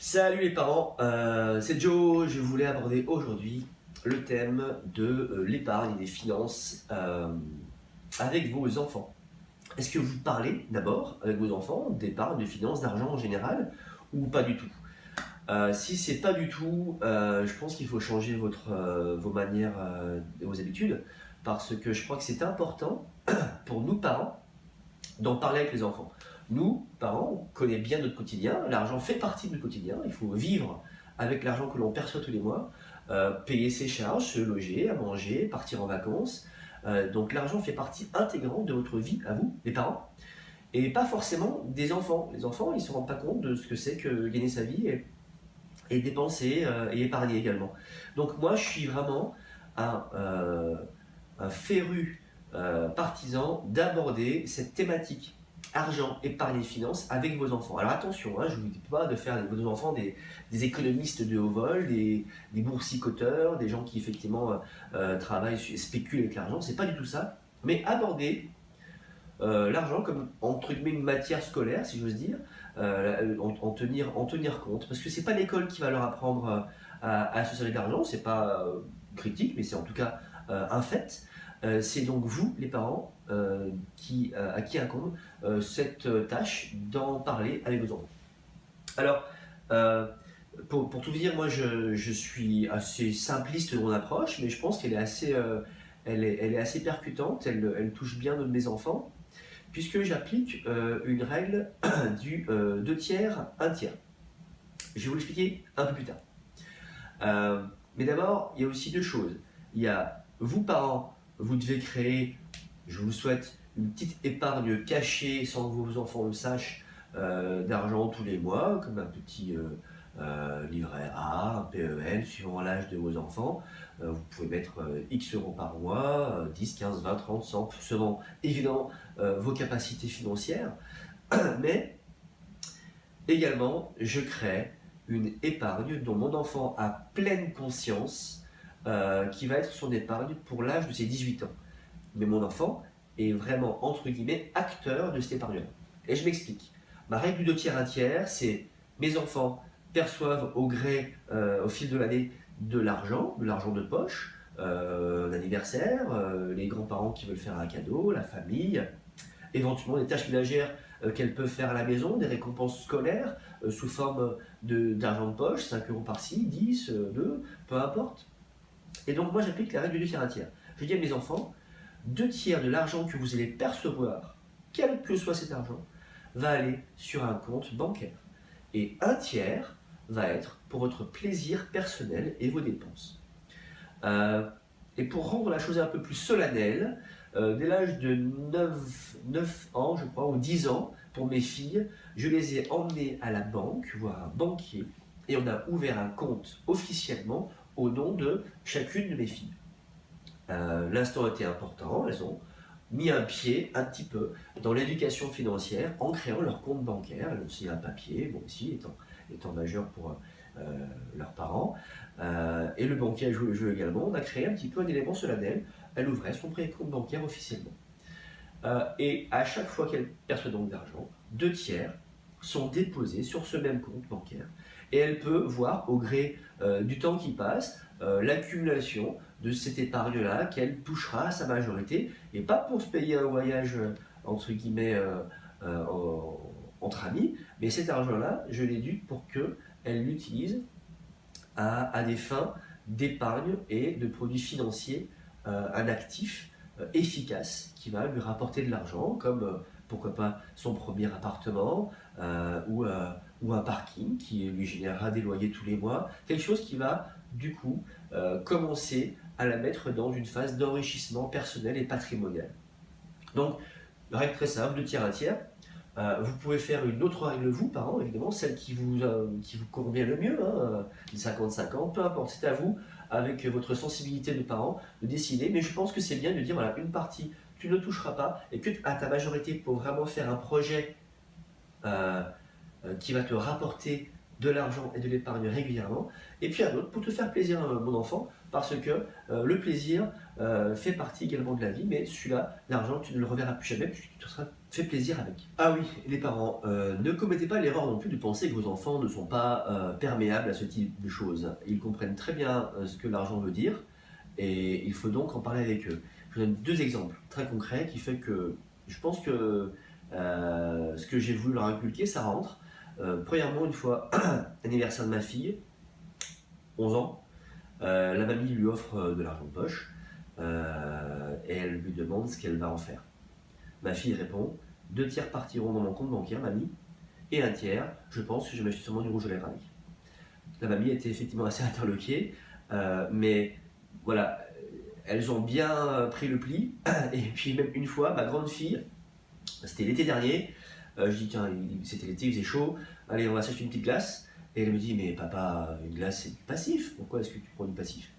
Salut les parents, c'est Joe. Je voulais aborder aujourd'hui le thème de l'épargne et des finances avec vos enfants. Est-ce que vous parlez d'abord avec vos enfants d'épargne, de finances, d'argent en général ou pas du tout? Si c'est pas du tout, je pense qu'il faut changer vos manières et vos habitudes parce que je crois que c'est important pour nous parents d'en parler avec les enfants. Nous, parents, on connaît bien notre quotidien, l'argent fait partie de notre quotidien, il faut vivre avec l'argent que l'on perçoit tous les mois, payer ses charges, se loger, à manger, partir en vacances. Donc l'argent fait partie intégrante de votre vie, à vous, les parents, et pas forcément des enfants. Les enfants, ils ne se rendent pas compte de ce que c'est que gagner sa vie et dépenser et épargner également. Donc moi, je suis vraiment un féru partisan d'aborder cette thématique argent, épargne et finances avec vos enfants. Alors attention, je ne vous dis pas de faire de vos enfants des économistes de haut vol, des boursicoteurs, des gens qui effectivement travaillent et spéculent avec l'argent, c'est pas du tout ça. Mais aborder l'argent comme entre guillemets une matière scolaire, si j'ose dire, en tenir compte, parce que c'est pas l'école qui va leur apprendre à se servir d'argent, c'est pas critique, mais c'est en tout cas un fait. C'est donc vous, les parents, à qui incombe cette tâche d'en parler avec vos enfants. Alors, pour tout vous dire, moi je suis assez simpliste dans mon approche, mais je pense qu'elle est elle est assez percutante, elle touche bien mes enfants, puisque j'applique une règle du 2 tiers, 1 tiers. Je vais vous l'expliquer un peu plus tard. Mais d'abord, il y a aussi deux choses. Il y a vous, parents, vous devez créer, je vous souhaite, une petite épargne cachée sans que vos enfants le sachent, d'argent tous les mois, comme un petit livret A, un PEL, suivant l'âge de vos enfants. Vous pouvez mettre X euros par mois, 10, 15, 20, 30, 100, selon évidemment vos capacités financières. Mais également, je crée une épargne dont mon enfant a pleine conscience qui va être son épargne pour l'âge de ses 18 ans. Mais mon enfant est vraiment, entre guillemets, acteur de cette épargne-là. Et je m'explique. Ma règle du 2 tiers, 1 tiers, c'est mes enfants perçoivent au gré, au fil de l'année, de l'argent de poche, l'anniversaire, les grands-parents qui veulent faire un cadeau, la famille, éventuellement des tâches ménagères qu'elles peuvent faire à la maison, des récompenses scolaires sous forme d'argent de poche, 5 euros par-ci, 10, 2, peu importe. Et donc moi j'applique la règle du 2 tiers, 1 tiers. Je dis à mes enfants, 2 tiers de l'argent que vous allez percevoir, quel que soit cet argent, va aller sur un compte bancaire. Et 1 tiers va être pour votre plaisir personnel et vos dépenses. Et pour rendre la chose un peu plus solennelle, dès l'âge de 9 ans, je crois, ou 10 ans, pour mes filles, je les ai emmenées à la banque, voir un banquier, et on a ouvert un compte officiellement au nom de chacune de mes filles. L'instant était important, elles ont mis un pied un petit peu dans l'éducation financière en créant leur compte bancaire. Elles ont aussi un papier, moi aussi étant majeur pour leurs parents. Et le banquier a joué le jeu également. On a créé un petit peu un élément solennel. Elle ouvrait son premier compte bancaire officiellement. Et à chaque fois qu'elle perçoit donc d'argent, 2 tiers sont déposés sur ce même compte bancaire. Et elle peut voir au gré du temps qui passe l'accumulation de cette épargne-là qu'elle touchera à sa majorité, et pas pour se payer un voyage entre guillemets entre amis, mais cet argent-là, je l'éduque pour qu'elle l'utilise à des fins d'épargne et de produits financiers, un actif efficace qui va lui rapporter de l'argent, comme pourquoi pas son premier appartement ou un parking qui lui générera des loyers tous les mois, quelque chose qui va du coup commencer à la mettre dans une phase d'enrichissement personnel et patrimonial. Donc, règle très simple, 2 tiers, 1 tiers. Vous pouvez faire une autre règle, vous, parents, évidemment, celle qui vous convient le mieux, 50-50, peu importe, c'est à vous, avec votre sensibilité de parents, de décider. Mais je pense que c'est bien de dire, voilà, une partie, tu ne toucheras pas, et que à ta majorité, pour vraiment faire un projet qui va te rapporter de l'argent et de l'épargne régulièrement, et puis un autre pour te faire plaisir, mon enfant, parce que le plaisir fait partie également de la vie, mais celui-là, l'argent, tu ne le reverras plus jamais, puisque fait plaisir avec. Ah oui, les parents, ne commettez pas l'erreur non plus de penser que vos enfants ne sont pas perméables à ce type de choses. Ils comprennent très bien ce que l'argent veut dire et il faut donc en parler avec eux. Je vous donne 2 exemples très concrets qui fait que je pense que ce que j'ai voulu leur inculquer, ça rentre. Premièrement, une fois, anniversaire de ma fille, 11 ans, la mamie lui offre de l'argent de poche et elle lui demande ce qu'elle va en faire. Ma fille répond, 2 tiers partiront dans mon compte bancaire, mamie, et 1 tiers, je pense que je vais m'acheter sûrement du rouge à lèvres avec. La mamie était effectivement assez interloquée, mais voilà, elles ont bien pris le pli. Et puis même une fois, ma grande fille, c'était l'été dernier, je dis tiens, c'était l'été, il faisait chaud, allez on va s'acheter une petite glace. Et elle me dit mais papa, une glace c'est du passif, pourquoi est-ce que tu prends du passif?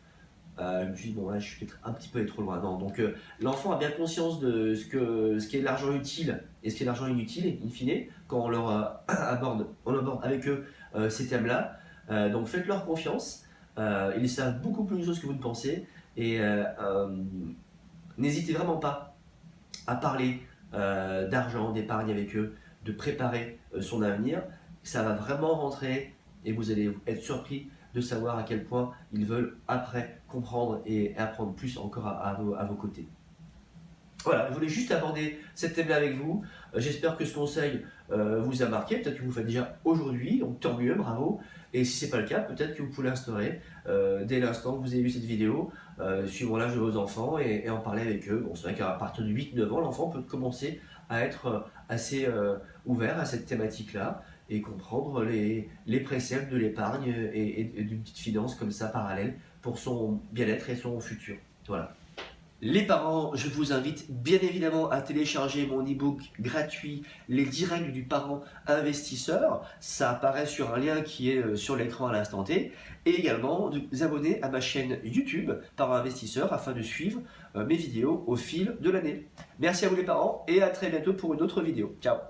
Je me suis dit bon là je suis peut-être un petit peu allé trop loin. Non, donc l'enfant a bien conscience de ce qu'est l'argent utile et ce qu'est l'argent inutile, in fine, quand on leur aborde avec eux ces thèmes-là. Donc faites-leur confiance, ils savent beaucoup plus de choses que vous ne pensez et n'hésitez vraiment pas à parler d'argent, d'épargne avec eux, de préparer son avenir. Ça va vraiment rentrer et vous allez être surpris de savoir à quel point ils veulent après comprendre et apprendre plus encore à vos côtés. Voilà, je voulais juste aborder cette thème-là avec vous. J'espère que ce conseil vous a marqué, peut-être que vous le faites déjà aujourd'hui, donc tant mieux, bravo. Et si ce n'est pas le cas, peut-être que vous pouvez l'instaurer dès l'instant que vous avez vu cette vidéo, suivant l'âge de vos enfants et en parler avec eux. Bon, c'est vrai qu'à partir de 8-9 ans, l'enfant peut commencer à être assez ouvert à cette thématique-là et comprendre les préceptes de l'épargne et d'une petite finance comme ça parallèle pour son bien-être et son futur. Voilà. Les parents, je vous invite bien évidemment à télécharger mon e-book gratuit, Les 10 règles du parent investisseur. Ça apparaît sur un lien qui est sur l'écran à l'instant T. Et également de vous abonner à ma chaîne YouTube Parents Investisseurs afin de suivre mes vidéos au fil de l'année. Merci à vous les parents et à très bientôt pour une autre vidéo. Ciao!